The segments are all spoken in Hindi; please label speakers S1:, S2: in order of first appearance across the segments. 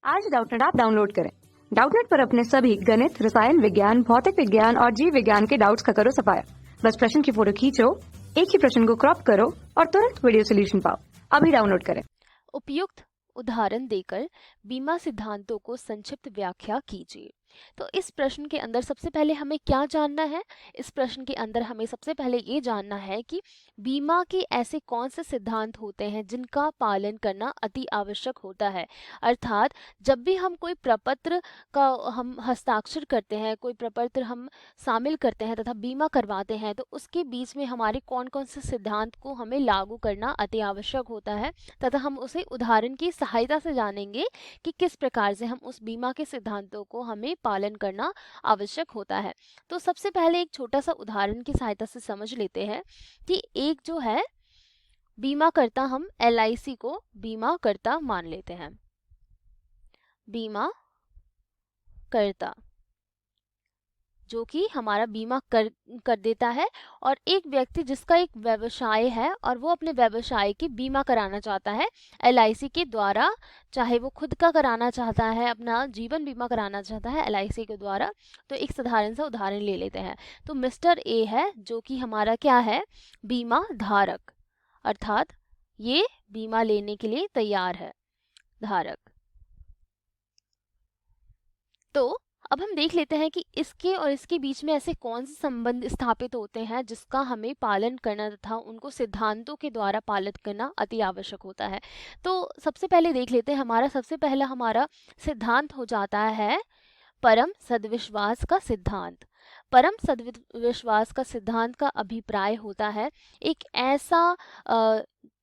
S1: आज डाउटनेट ऐप डाउनलोड करें। डाउटनेट पर अपने सभी गणित, रसायन विज्ञान, भौतिक विज्ञान और जीव विज्ञान के डाउट्स का करो सफाया। बस प्रश्न की फोटो खींचो, एक ही प्रश्न को क्रॉप करो और तुरंत वीडियो सोल्यूशन पाओ। अभी डाउनलोड करें।
S2: उपयुक्त उदाहरण देकर बीमा सिद्धांतों को संक्षिप्त व्याख्या कीजिए। तो इस प्रश्न के अंदर सबसे पहले हमें क्या जानना है? इस प्रश्न के अंदर हमें सबसे पहले ये जानना है कि बीमा के ऐसे कौन से सिद्धांत होते हैं जिनका पालन करना अति आवश्यक होता है। अर्थात जब भी हम कोई प्रपत्र का हम हस्ताक्षर करते हैं, कोई प्रपत्र हम शामिल करते हैं तथा बीमा करवाते हैं, तो उसके बीच में हमारे कौन कौन से सिद्धांत को हमें लागू करना अति आवश्यक होता है तथा हम उसे उदाहरण की सहायता से जानेंगे कि किस प्रकार से हम उस बीमा के सिद्धांतों को हमें पालन करना आवश्यक होता है। तो सबसे पहले एक छोटा सा उदाहरण की सहायता से समझ लेते हैं कि एक जो है बीमा करता, हम LIC को बीमा करता मान लेते हैं। बीमा करता जो कि हमारा बीमा कर देता है, और एक व्यक्ति जिसका एक व्यवसाय है और वो अपने व्यवसाय की बीमा कराना चाहता है LIC के द्वारा, चाहे वो खुद का कराना चाहता है, अपना जीवन बीमा कराना चाहता है LIC के द्वारा। तो एक साधारण सा उदाहरण ले लेते हैं। तो मिस्टर ए है जो कि हमारा क्या है, बीमा धारक, अर्थात ये बीमा लेने के लिए तैयार है, धारक। तो अब हम देख लेते हैं कि इसके और इसके बीच में ऐसे कौन से संबंध स्थापित होते हैं जिसका हमें पालन करना तथा उनको सिद्धांतों के द्वारा पालित करना अति आवश्यक होता है। तो सबसे पहले देख लेते हैं, हमारा सिद्धांत हो जाता है परम सद्विश्वास का सिद्धांत। परम सद्विश्वास का सिद्धांत का अभिप्राय होता है एक ऐसा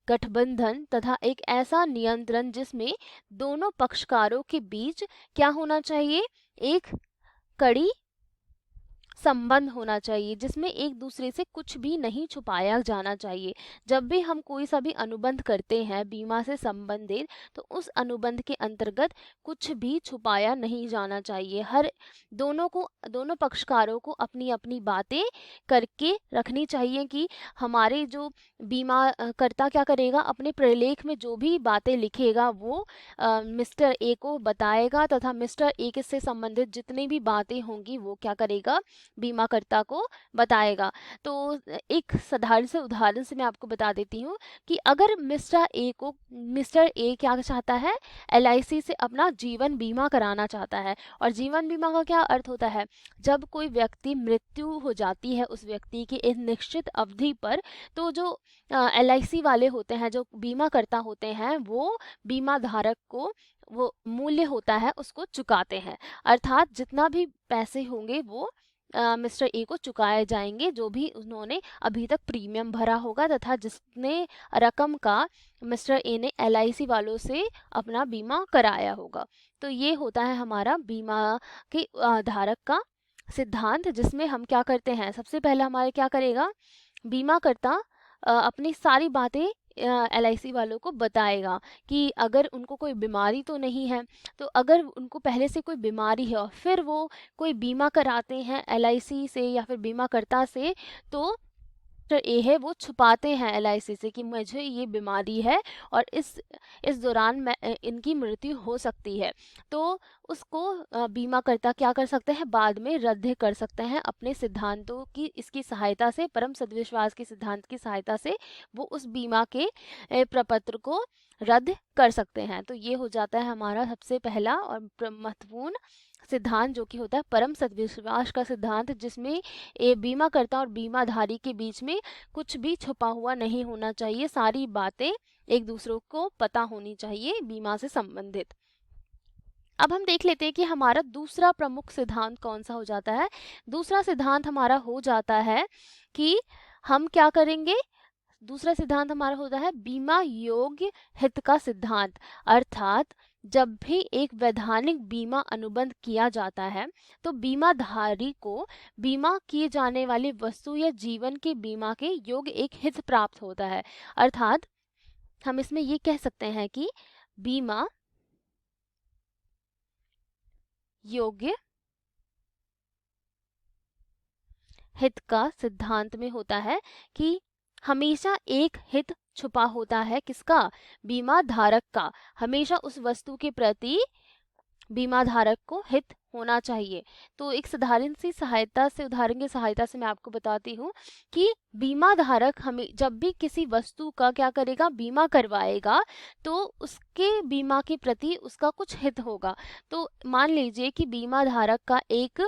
S2: गठबंधन तथा एक ऐसा नियंत्रण जिसमें दोनों पक्षकारों के बीच क्या होना चाहिए, एक कड़ी संबंध होना चाहिए, जिसमें एक दूसरे से कुछ भी नहीं छुपाया जाना चाहिए। जब भी हम कोई सा भी अनुबंध करते हैं बीमा से संबंधित, तो उस अनुबंध के अंतर्गत कुछ भी छुपाया नहीं जाना चाहिए। दोनों पक्षकारों को अपनी अपनी बातें करके रखनी चाहिए कि हमारे जो बीमा करता क्या करेगा, अपने प्रलेख में जो भी बातें लिखेगा वो मिस्टर ए को बताएगा तथा मिस्टर ए के से संबंधित जितनी भी बातें होंगी वो क्या करेगा, बीमाकर्ता को बताएगा। तो एक साधारण से उदाहरण से मैं आपको बता देती हूँ कि अगर मिस्टर ए क्या चाहता है, LIC से अपना जीवन बीमा कराना चाहता है। और जीवन बीमा का क्या अर्थ होता है, जब कोई व्यक्ति मृत्यु हो जाती है उस व्यक्ति की एक निश्चित अवधि पर, तो जो LIC वाले होते हैं, जो बीमा करता होते हैं, वो बीमा धारक को वो मूल्य होता है उसको चुकाते हैं। अर्थात जितना भी पैसे होंगे वो मिस्टर ए को चुकाए जाएंगे, जो भी उन्होंने अभी तक प्रीमियम भरा होगा तथा जितने रकम का मिस्टर ए ने LIC वालों से अपना बीमा कराया होगा। तो ये होता है हमारा बीमा के धारक का सिद्धांत, जिसमें हम क्या करते हैं, सबसे पहले हमारे क्या करेगा, बीमा करता अपनी सारी बातें LIC वालों को बताएगा कि अगर उनको कोई बीमारी तो नहीं है, तो अगर उनको पहले से कोई बीमारी है और फिर वो कोई बीमा कराते हैं LIC से या फिर बीमा करता से, तो ए है वो छुपाते हैं LIC से कि मुझे ये बीमारी है और इस दौरान इनकी मृत्यु हो सकती है। तो उसको बीमा करता क्या कर सकते हैं, बाद में रद्द कर सकते हैं अपने सिद्धांतों की इसकी सहायता से, परम सद्विश्वास के सिद्धांत की सहायता से वो उस बीमा के प्रपत्र को रद्द कर सकते हैं। तो ये हो जाता है हमारा सबसे पहला और महत्वपूर्ण सिद्धांत, जो कि होता है परम सद्विश्वास का सिद्धांत, जिसमें बीमाकर्ता और बीमाधारी के बीच में कुछ भी छुपा हुआ नहीं होना चाहिए, सारी बातें एक दूसरे को पता होनी चाहिए बीमा से संबंधित। अब हम देख लेते हैं कि हमारा दूसरा प्रमुख सिद्धांत कौन सा हो जाता है। दूसरा सिद्धांत हमारा हो जाता है कि हम क्या करेंगे, दूसरा सिद्धांत हमारा होता है बीमा योग्य हित का सिद्धांत। अर्थात जब भी एक वैधानिक बीमा अनुबंध किया जाता है, तो बीमाधारी को बीमा किए जाने वाली वस्तु या जीवन के बीमा के योग्य एक हित प्राप्त होता है। अर्थात हम इसमें ये कह सकते हैं कि बीमा योग्य हित का सिद्धांत में होता है कि हमेशा एक हित छुपा होता है, किसका, बीमा धारक का। हमेशा उस वस्तु के प्रति बीमा धारक को हित होना चाहिए। तो एक उदाहरण की सहायता से मैं आपको बताती हूँ कि बीमा धारक हमें जब भी किसी वस्तु का क्या करेगा, बीमा करवाएगा, तो उसके बीमा के प्रति उसका कुछ हित होगा। तो मान लीजिए कि बीमा धारक का एक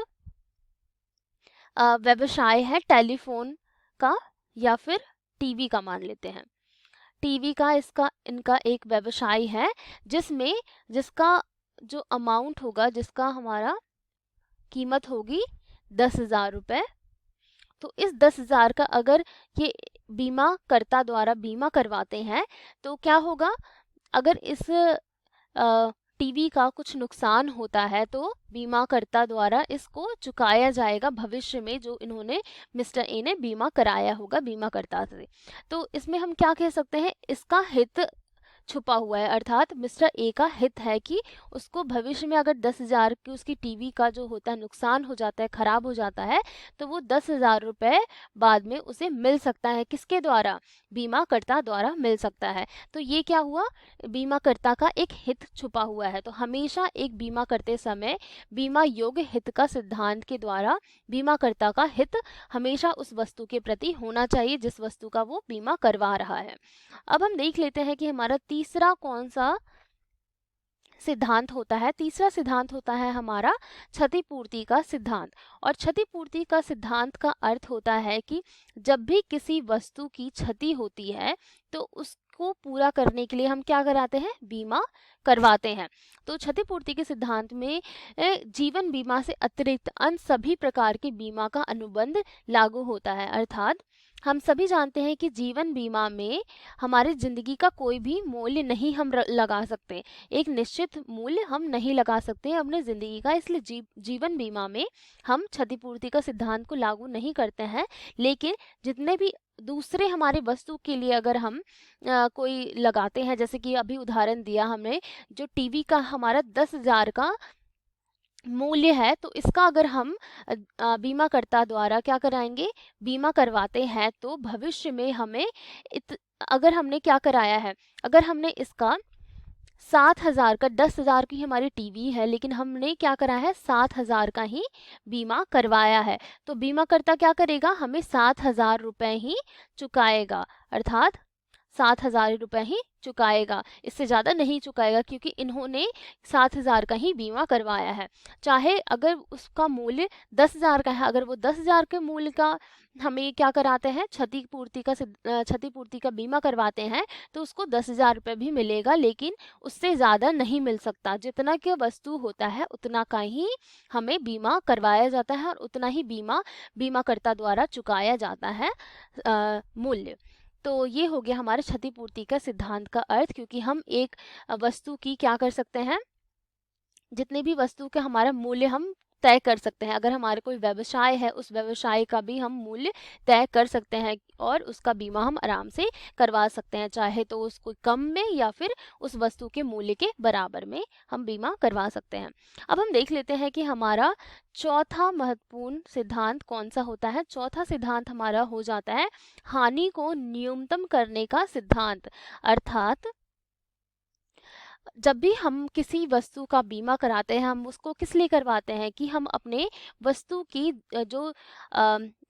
S2: व्यवसाय है टेलीफोन का या फिर टीवी का, मान लेते हैं टीवी का इनका एक व्यवसाय है जिसका जो अमाउंट होगा, जिसका हमारा कीमत होगी 10,000 रुपये। तो इस 10,000 का अगर ये बीमाकर्ता द्वारा बीमा करवाते हैं तो क्या होगा, अगर इस टीवी का कुछ नुकसान होता है तो बीमाकर्ता द्वारा इसको चुकाया जाएगा भविष्य में, जो इन्होंने मिस्टर ए ने बीमा कराया होगा बीमाकर्ता से। तो इसमें हम क्या कह सकते हैं, इसका हित छुपा हुआ है, अर्थात मिस्टर ए का हित है कि उसको भविष्य में अगर 10,000 की उसकी टीवी का जो होता है नुकसान हो जाता है, खराब हो जाता है, तो वो 10,000 रुपये बाद में उसे मिल सकता है। किसके द्वारा? बीमाकर्ता द्वारा मिल सकता है। तो ये क्या हुआ, बीमाकर्ता का एक हित छुपा हुआ है। तो हमेशा एक बीमा करते समय बीमा योग्य हित का सिद्धांत के द्वारा बीमाकर्ता का हित हमेशा उस वस्तु के प्रति होना चाहिए जिस वस्तु का वो बीमा करवा रहा है। अब हम देख लेते हैं कि हमारा तीसरा कौन सा सिद्धांत होता है। तीसरा सिद्धांत होता है हमारा क्षतिपूर्ति का सिद्धांत। और क्षतिपूर्ति का सिद्धांत का अर्थ होता है कि जब भी किसी वस्तु की क्षति होती है तो उसको पूरा करने के लिए हम क्या कराते हैं, बीमा करवाते हैं। तो क्षतिपूर्ति के सिद्धांत में जीवन बीमा से अतिरिक्त अन्य सभी प्रकार के बीमा का अनुबंध लागू होता है। अर्थात हम सभी जानते हैं कि जीवन बीमा में हमारी जिंदगी का कोई भी मूल्य नहीं हम लगा सकते, एक निश्चित मूल्य हम नहीं लगा सकते अपने जिंदगी का, इसलिए जीवन बीमा में हम क्षतिपूर्ति का सिद्धांत को लागू नहीं करते हैं। लेकिन जितने भी दूसरे हमारे वस्तु के लिए अगर हम कोई लगाते हैं, जैसे कि अभी उदाहरण दिया हमने, जो टीवी का हमारा 10,000 का मूल्य है, तो इसका अगर हम बीमाकर्ता द्वारा क्या कराएंगे, बीमा करवाते हैं, तो भविष्य में हमें अगर हमने क्या कराया है, अगर हमने इसका 7,000 का, 10,000 की हमारी टीवी है लेकिन हमने क्या कराया है, 7,000 का ही बीमा करवाया है, तो बीमाकर्ता क्या करेगा, हमें 7,000 रुपये ही चुकाएगा। अर्थात 7,000 रुपये ही चुकाएगा, इससे ज़्यादा नहीं चुकाएगा, क्योंकि इन्होंने 7,000 का ही बीमा करवाया है। चाहे अगर उसका मूल्य 10,000 का है, अगर वो 10,000 के मूल्य का हमें क्या कराते हैं, क्षतिपूर्ति का बीमा करवाते हैं, तो उसको 10,000 रुपये भी मिलेगा, लेकिन उससे ज़्यादा नहीं मिल सकता। जितना की वस्तु होता है उतना का ही हमें बीमा करवाया जाता है और उतना ही बीमाकर्ता द्वारा चुकाया जाता है मूल्य। तो ये हो गया हमारे क्षतिपूर्ति का सिद्धांत का अर्थ, क्योंकि हम एक वस्तु की क्या कर सकते हैं, जितने भी वस्तु का हमारा मूल्य हम तय कर सकते हैं। अगर हमारे कोई व्यवसाय है, उस व्यवसाय का भी हम मूल्य तय कर सकते हैं और उसका बीमा हम आराम से करवा सकते हैं, चाहे तो उसको कम में या फिर उस वस्तु के मूल्य के बराबर में हम बीमा करवा सकते हैं। अब हम देख लेते हैं कि हमारा चौथा महत्वपूर्ण सिद्धांत कौन सा होता है। चौथा सिद्धांत हमारा हो जाता है हानि को न्यूनतम करने का सिद्धांत। अर्थात जब भी हम किसी वस्तु का बीमा कराते हैं, हम उसको किस लिए करवाते हैं कि हम अपने वस्तु की जो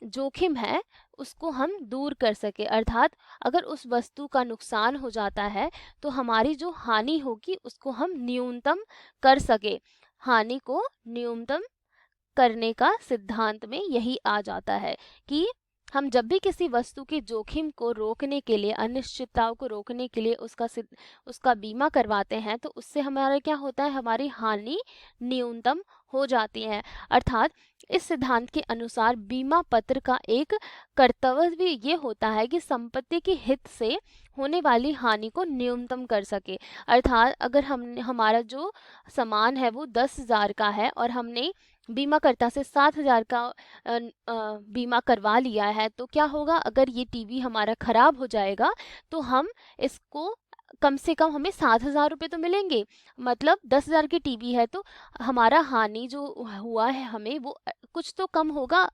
S2: जोखिम है उसको हम दूर कर सके। अर्थात अगर उस वस्तु का नुकसान हो जाता है तो हमारी जो हानि होगी उसको हम न्यूनतम कर सके। हानि को न्यूनतम करने का सिद्धांत में यही आ जाता है कि हम जब भी किसी वस्तु के जोखिम को रोकने के लिए, अनिश्चितताओं को रोकने के लिए उसका बीमा करवाते हैं, तो उससे हमारा क्या होता है, हमारी हानि न्यूनतम हो जाती है। अर्थात इस सिद्धांत के अनुसार बीमा पत्र का एक कर्तव्य भी ये होता है कि संपत्ति के हित से होने वाली हानि को न्यूनतम कर सके। अर्थात अगर हमारा जो सामान है वो 10,000 का है और हमने बीमाकर्ता से 7,000 का बीमा करवा लिया है, तो क्या होगा, अगर ये टीवी हमारा खराब हो जाएगा तो हम इसको कम से कम हमें 7,000 रुपये तो मिलेंगे। मतलब 10,000 की टीवी है तो हमारा हानि जो हुआ है हमें वो कुछ तो कम होगा।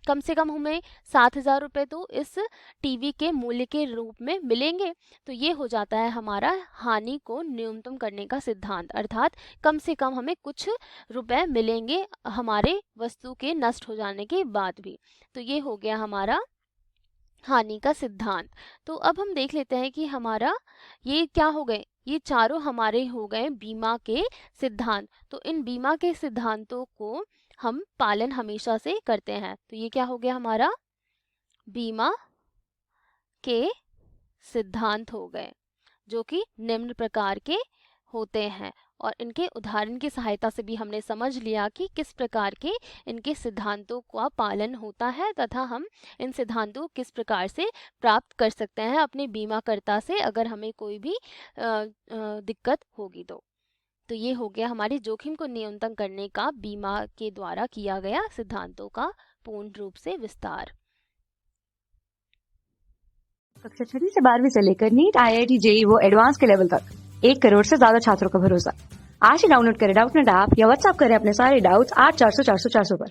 S2: कम से कम हमें 7,000 रुपये तो इस टीवी के मूल्य के रूप में मिलेंगे। तो ये हो जाता है हमारा हानि को न्यूनतम करने का सिद्धांत, अर्थात कम से कम हमें कुछ रुपए मिलेंगे हमारे वस्तु के नष्ट हो जाने के बाद भी। तो ये हो गया हमारा हानि का सिद्धांत। तो अब हम देख लेते हैं कि हमारा ये क्या हो गए, ये चारों हमारे हो गए बीमा के सिद्धांत। तो इन बीमा के सिद्धांतों को हम पालन हमेशा से करते हैं। तो ये क्या हो गया हमारा बीमा के सिद्धांत हो गए, जो कि निम्न प्रकार के होते हैं। और इनके उदाहरण की सहायता से भी हमने समझ लिया कि किस प्रकार के इनके सिद्धांतों का पालन होता है तथा हम इन सिद्धांतों को किस प्रकार से प्राप्त कर सकते हैं अपने बीमाकर्ता से, अगर हमें कोई भी दिक्कत होगी तो ये हो गया हमारी जोखिम को न्यूनतम करने का बीमा के द्वारा किया गया सिद्धांतों का पूर्ण रूप से विस्तार।
S1: कक्षा 6 से 12वीं से लेकर नीट, IIT, JEE वो एडवांस के लेवल तक 1 करोड़ से ज्यादा छात्रों का भरोसा। आज ही डाउनलोड करें डाउटनेट ऐप या व्हाट्सएप करें अपने सारे डाउट्स 8400 400 400 पर।